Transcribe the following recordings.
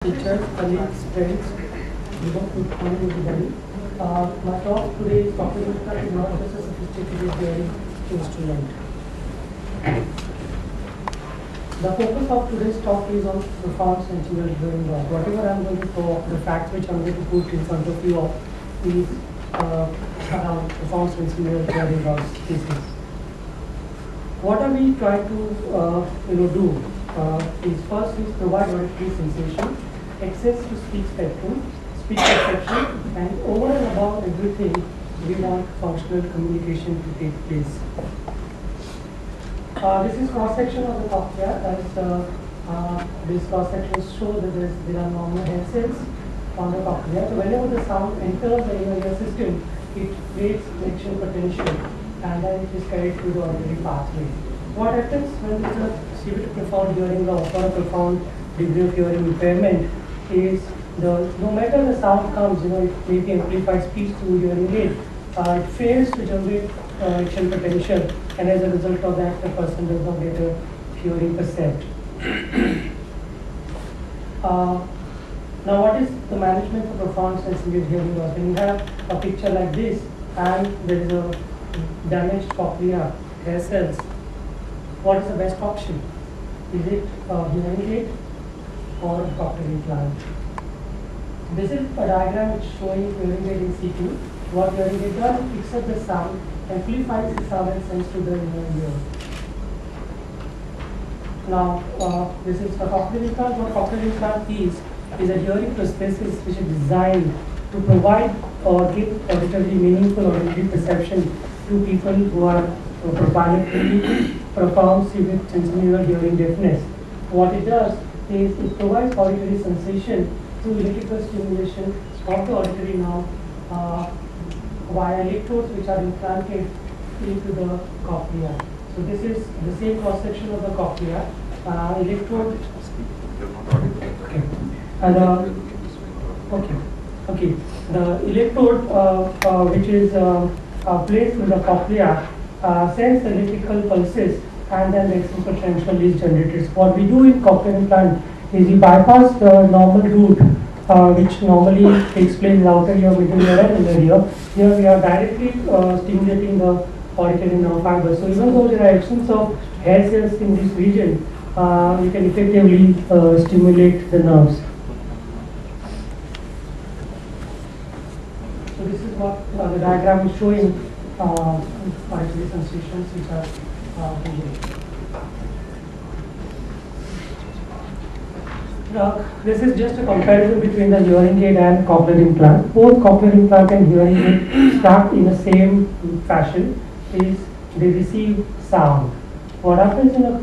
Teachers, colleagues, friends, good morning everybody. My talk today is talking about not just a sophisticated hearing instrument. The focus of today's talk is on profound sensory hearing loss. Whatever I am going to talk, the facts which I am going to put in front of you is around profound sensory hearing loss cases. What are we trying to do? Is first is provide auditory sensation, access to speech spectrum, speech perception, and over and above everything, we want functional communication to take place. This is cross-section of the cochlea. This cross-section shows that there are normal hair cells on the cochlea. So whenever the sound enters the inner ear system, it creates connection potential, and then it is carried through the auditory pathway. What happens when there is a severe profound hearing loss or a profound degree of hearing impairment is no matter the sound comes, it may be amplified speech through hearing aid, it fails to generate action potential, and as a result of that, the person does not get a hearing percept. Now, what is the management of profound sensitive hearing loss? When you have a picture like this and there is a damaged cochlea, hair cells, what is the best option? Is it a hearing aid or a cochlear implant? This is a diagram which is showing hearing aid in situ. What hearing aid does, it picks up the sound, amplifies the sound and sends to the inner ear. Now, this is a cochlear implant. What cochlear implant is a hearing prosthesis which is designed to provide or give auditory meaningful auditory perception to people who are profoundly profound severe sensorineural hearing deafness. What it does is it provides auditory sensation through electrical stimulation of the auditory nerve via electrodes which are implanted into the cochlea. So this is the same cross section of the cochlea. Electrode. Okay. And okay. The electrode which is placed in the cochlea sends electrical pulses, and then the action potential is generated. So what we do in cochlear implant is we bypass the normal route which normally takes place in the outer ear, middle ear, and inner ear. Here we are directly stimulating the auditory nerve fibers. So even though there are absence of hair cells in this region, we can effectively stimulate the nerves. So this is what the diagram is showing. Auditory sensations which are this is just a comparison between the hearing aid and cochlear implant. Both cochlear implant and hearing aid start in the same fashion, is they receive sound. What happens in a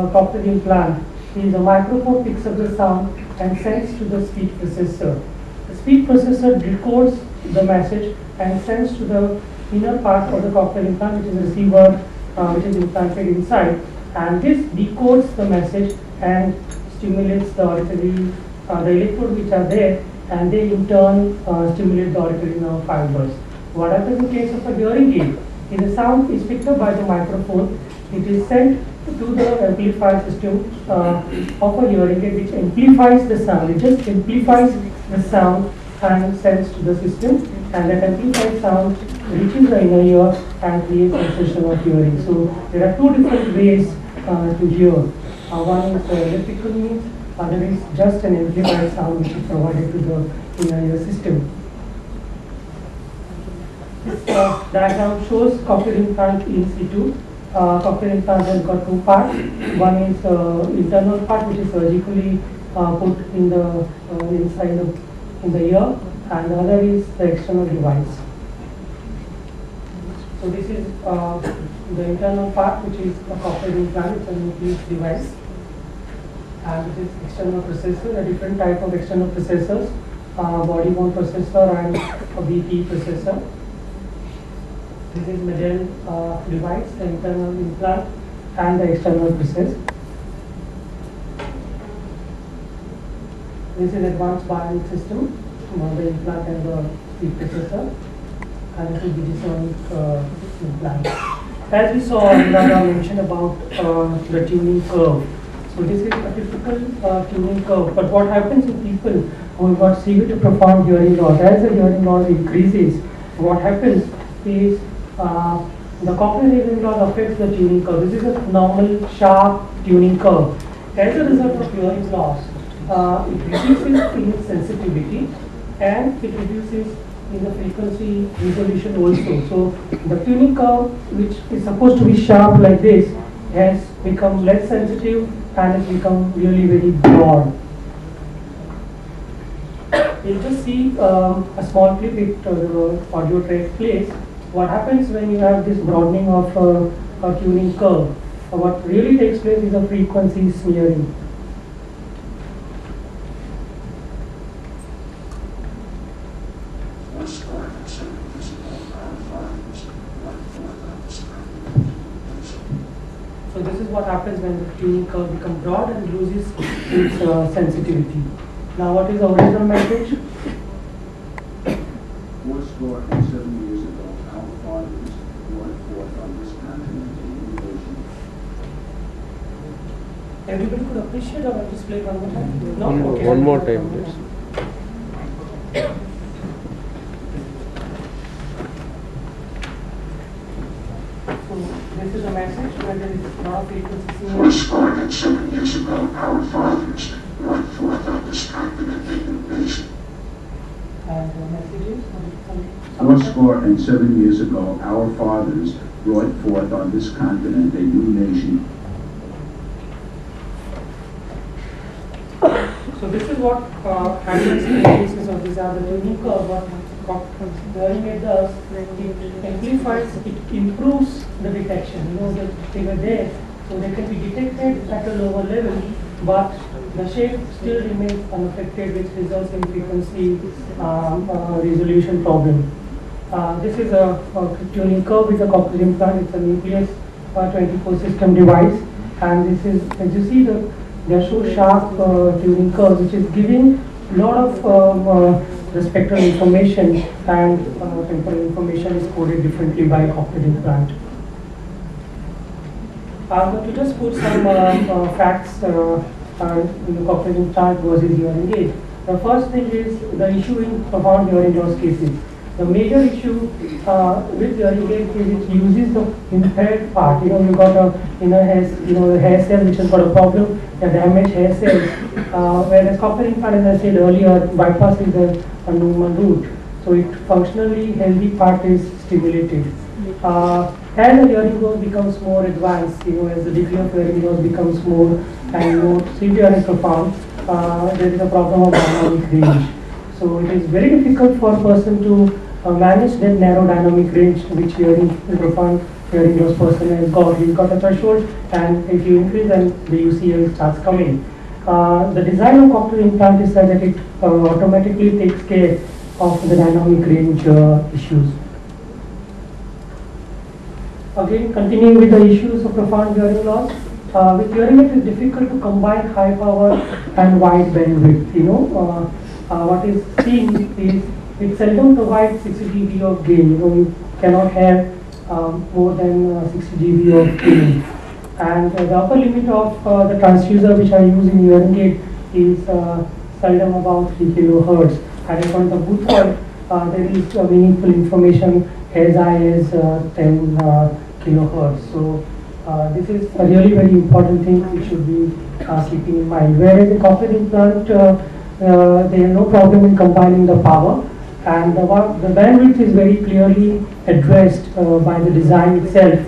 cochlear implant is a microphone picks up the sound and sends to the speech processor. The speech processor decodes the message and sends to the inner part of the cochlear implant, which is a receiver which is implanted inside, and this decodes the message and stimulates the auditory, the electrodes which are there, and they in turn stimulate the auditory nerve fibers. What happens in case of a hearing aid is the sound is picked up by the microphone, it is sent to the amplifier system of a hearing aid which amplifies the sound. It just amplifies the sound and sends to the system, and that amplified sound reaches the inner ear and creates a sensation of hearing. So there are two different ways to hear. One is electrical means, other is just an amplified sound which is provided to the inner ear system. This diagram shows cochlear implant in situ. Cochlear implant has got two parts. One is internal part which is surgically put in the inside in the ear, and the other is the external device. So this is the internal part which is a cochlear implant, it's a nucleus device, and this is external processor, a different type of external processors, body worn processor and a BP processor. This is middle device, the internal implant and the external process. This is advanced bionic system, the implant and the speech processor, and this is Digitonic implant. As we saw, Anurag mentioned about the tuning curve. So this is a typical tuning curve. But what happens in people who have got severe to profound hearing loss, as the hearing loss increases, what happens is the cochlear hearing loss affects the tuning curve. This is a normal sharp tuning curve. As a result of hearing loss, it reduces in its sensitivity and it reduces in the frequency resolution also. So the tuning curve, which is supposed to be sharp like this, has become less sensitive and it's become really very broad. You'll just see a small clip if the audio track plays. What happens when you have this broadening of a tuning curve? What really takes place is a frequency smearing. So this is what happens when the tuning curve becomes broad and loses its sensitivity. Now what is the original message? 407 years ago, our fathers brought forth on this continent a innovation. Everybody could appreciate our display one more time? No? One more time, please. This is a message where there is a lot of frequency. 407 years ago, our fathers brought forth on this continent a innovation. And the message is? 407 years ago, our fathers brought forth on this continent a new nation. So this is what happens in the cases of these are the tuning curve. What hearing aid does, it amplifies, it improves the detection. You know that they were there, so they can be detected at a lower level, but the shape still remains unaffected, which results in frequency resolution problem. This is a tuning curve with a cochlear implant. It's a nucleus 24 system device, and this is, as you see, they are so sharp tuning curve, which is giving a lot of the spectral information, and temporal information is coded differently by cochlear implant. I'm going to just put some facts in the cochlear implant versus hearing aid. The first thing is the issue in profound hearing loss cases. The major issue with hearing aid is it uses the impaired part. You know, you've got a the hair cell which has got a problem, the damaged hair cells. Whereas cochlear implant, as I said earlier, bypasses a normal route. So it functionally healthy part is stimulated. As the hearing loss becomes more advanced, as the degree of hearing loss becomes more and more severe and profound, there is a problem of dynamic range. So it is very difficult for a person to manage that narrow dynamic range which the profound hearing loss person has got. He's got a threshold, and if you increase, then the UCL starts coming. The design of cochlear implant is such that it automatically takes care of the dynamic range issues. Again, continuing with the issues of profound hearing loss, with hearing it is difficult to combine high power and wide bandwidth. What is seen is it seldom provides 60 dB of gain. You cannot have more than 60 dB of gain. And the upper limit of the transducer which I use in hearing aid is seldom about 3 kHz. And on the boot point, there is meaningful information as high as 10 kHz. So this is a really very important thing we should be keeping in mind. Whereas in cochlear implant, they have no problem in combining the power, and the bandwidth is very clearly addressed by the design itself.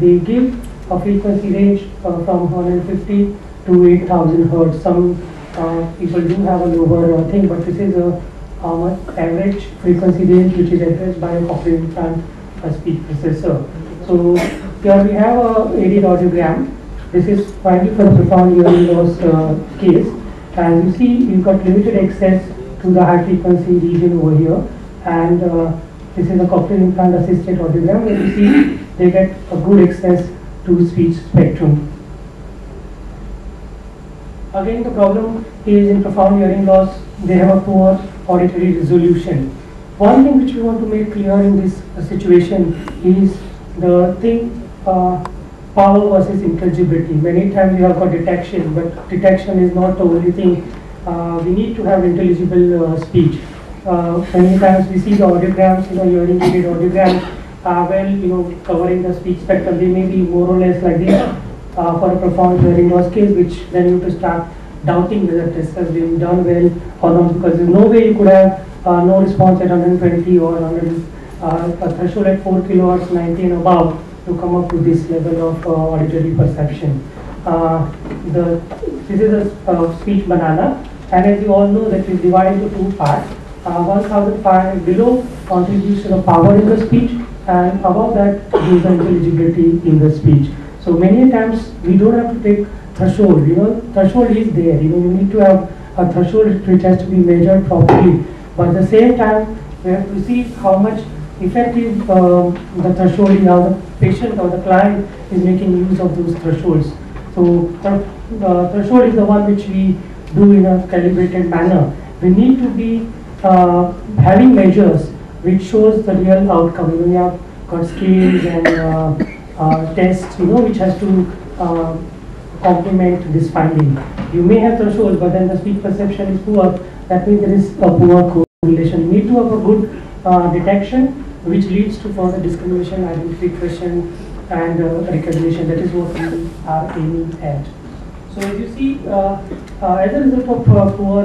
They give a frequency range from 150 to 8000 Hz. Some people do have a lower thing, but this is a average frequency range which is addressed by a cochlear implant speech processor. So here we have a aided audiogram. This is finally for the profound hearing loss case. And you see, you've got limited access to the high frequency region over here, and this is a cochlear implant assisted audiogram where you see they get a good access to speech spectrum. Again, the problem is in profound hearing loss, they have a poor auditory resolution. One thing which we want to make clear in this situation is the thing power versus intelligibility. Many times you have got detection, but detection is not the only thing. We need to have intelligible speech. Many times we see the audiograms, hearing aided audiograms are covering the speech spectrum. They may be more or less like this for a profound hearing loss case, which then you have to start doubting whether this has been done well or not, because there's no way you could have no response at 120 or 100, a threshold at 4 kilohertz, 90 and above, to come up with this level of auditory perception. This is a speech banana, and as you all know that is divided into two parts. 1,500 below contributes to the power in the speech, and above that gives the intelligibility in the speech. So many times we don't have to take threshold. Threshold is there. You need to have a threshold which has to be measured properly. But at the same time, we have to see how much effective the threshold is, how the patient or the client is making use of those thresholds. So the threshold is the one which we do in a calibrated manner. We need to be having measures which shows the real outcome. We have got scales and tests, which has to complement this finding. You may have thresholds, but then the speech perception is poor. That means there is a poor correlation. You need to have a good detection, which leads to further discrimination, identification, and recognition. That is what we are aiming at. So as you see, as a result of poor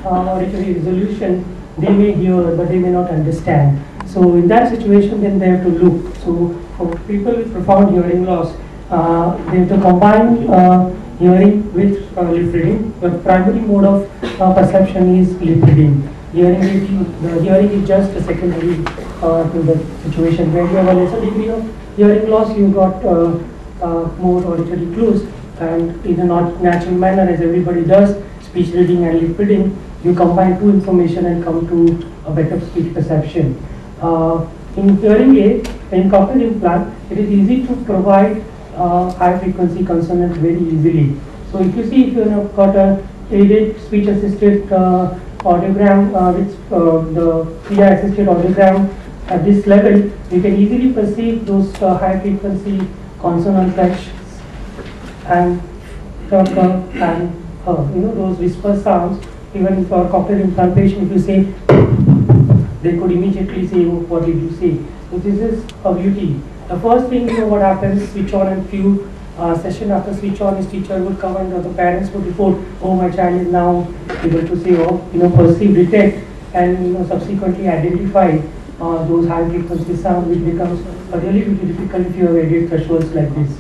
auditory resolution, they may hear, but they may not understand. So in that situation, then they have to look. So for people with profound hearing loss, they have to combine hearing with lip reading. The primary mode of perception is lip reading. The hearing is just a secondary to the situation. Where you have a lesser degree of hearing loss, you got more auditory clues, and in a natural manner, as everybody does, speech reading and lip reading, you combine two information and come to a better speech perception. In hearing aid, in cochlear implant, it is easy to provide high frequency consonants very easily. So if you see, if you have got a aided speech assisted audiogram with the PI assisted audiogram at this level, you can easily perceive those high frequency consonants like sh and and those whisper sounds. Even for cochlear implantation, if you say, they could immediately say, oh, what did you say? So this is a beauty. The first thing, what happens, switch on, and few session after switch on, his teacher would come and the parents would report, oh, my child is now able to say, oh, perceive, detect, and subsequently identify those high frequency sounds, which becomes really difficult if you have aided thresholds like this.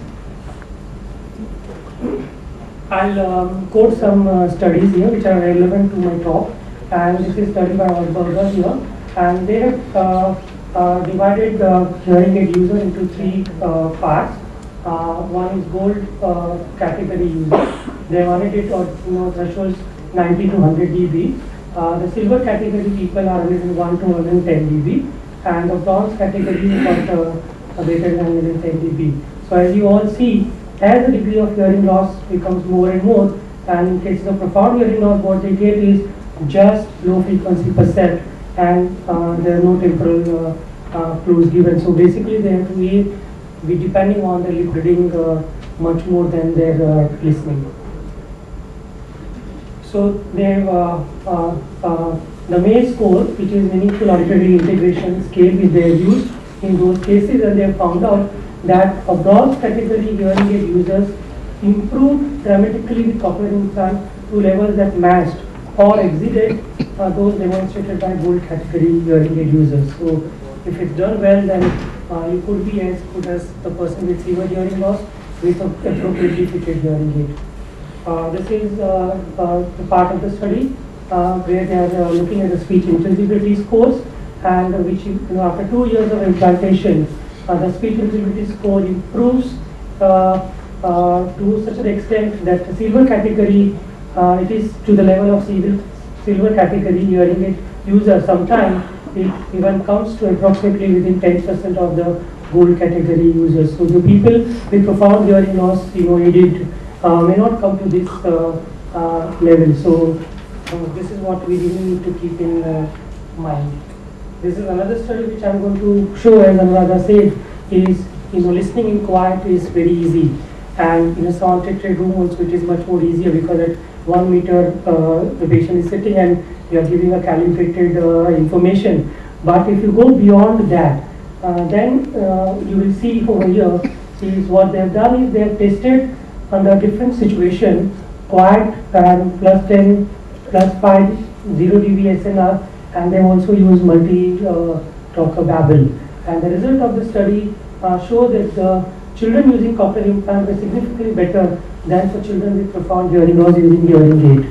I'll quote some studies here which are relevant to my talk, and this is study by Osberger here, and they have divided the hearing aid user into three parts. One is gold category user. They wanted it thresholds 90 to 100 dB. The silver category people are 101 to 110 dB, and the bronze category is greater than 110 dB. So as you all see, as the degree of hearing loss becomes more and more, and in cases of profound hearing loss, what they get is just low frequency percept, and there are no temporal clues given. So basically, they have to be depending on the lip reading much more than their listening. So they have the May score, which is meaningful auditory integration scale, which they have used in those cases, and they have found out that a bronze category hearing aid users improved dramatically with cochlear implant to levels that matched or exceeded those demonstrated by gold category hearing aid users. So if it's done well, then you could be as good as the person with severe hearing loss with an appropriately fitted hearing aid. This is the part of the study where they are looking at the speech intelligibility scores, and which after 2 years of implantation, the speech intelligibility score improves to such an extent that the silver category, it is to the level of silver category hearing aid user. Sometimes it even comes to approximately within 10% of the gold category users. So the people with profound hearing loss, aided, may not come to this level. So this is what we really need to keep in mind. This is another study which I'm going to show, as Anuradha said, is listening in quiet is very easy, and in a sound treated room also it is much more easier, because at 1 meter the patient is sitting and you are giving a calibrated information. But if you go beyond that, then you will see over here is what they have done is they have tested under different situation, quiet and plus 10, plus 5, 0 dB SNR, and they also use multi-talker babble. And the result of the study show that the children using cochlear implant were significantly better than for children with profound hearing loss using hearing aid.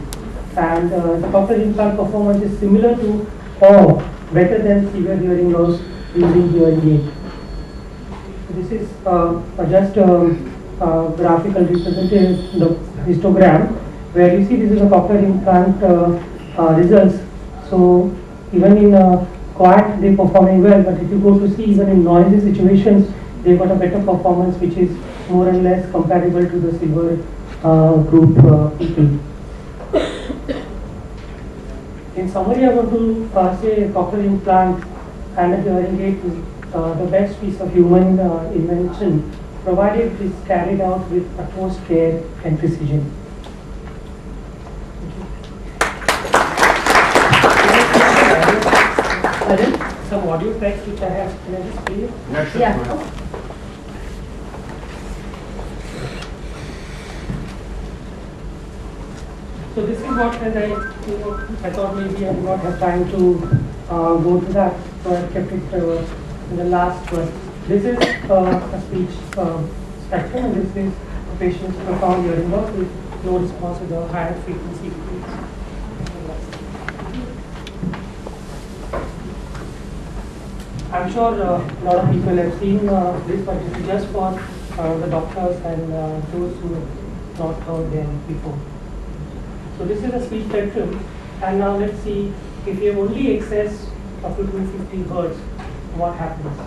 And the cochlear implant performance is similar to or better than severe hearing loss using hearing aid. This is just a graphical representation, the histogram, where you see this is a cochlear implant results. So even in quiet they performing well, but if you go to see even in noisy situations, they got a better performance, which is more or less comparable to the silver group people. In summary, I want to say a cochlear implant and a hearing aid is the best piece of human invention, provided it is carried out with utmost care and precision. Some audio tracks which I have. Can I just play it? Yeah. So this is what, as I thought maybe I would not have time to go to that, so I kept it in the last one. This is a speech spectrum, and this is a patient's profound hearing loss with no response to the higher frequency. I'm sure a lot of people have seen this, but this is just for the doctors and those who have not heard them before. So this is a speech spectrum, and now let's see if you have only excess up to 250 hertz, what happens?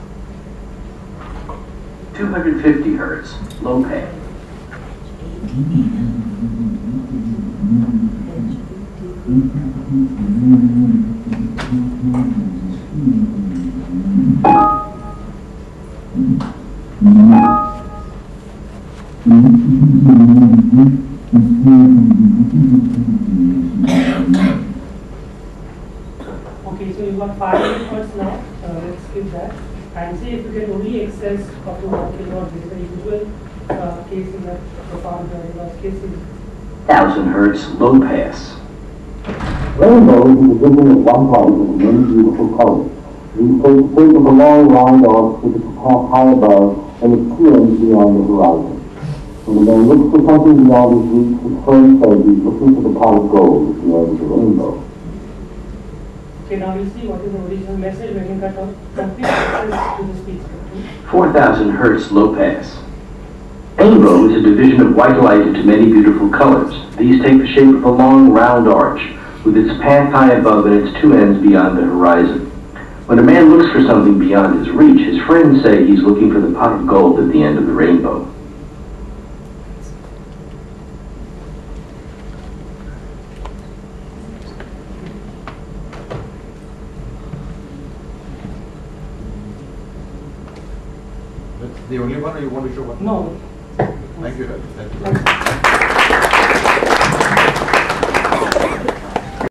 250 hertz, low pass. Okay, so you've got 5 hertz now. Let's skip that and see if you can only access up to 1 kilohertz. This is the usual case in the profound hearing loss cases. 1000 hertz, low pass. Rainbow is the division of one light into many beautiful colors. These take the shape of a long line off which is half high above and its two ends beyond the horizon. When the man looks for something beyond his reach, his friend says he's looking for the pot of gold at the end of the rainbow. Okay, now we see what is the original message when you got a complete access to the speech spectrum. 4000 hertz, low pass. Rainbow is a division of white light into many beautiful colors. These take the shape of a long round arch, with its path high above and its two ends beyond the horizon. When a man looks for something beyond his reach, his friends say he's looking for the pot of gold at the end of the rainbow. That's the only one, or you want to show one? No. Thank you, Doctor. Thank you very much.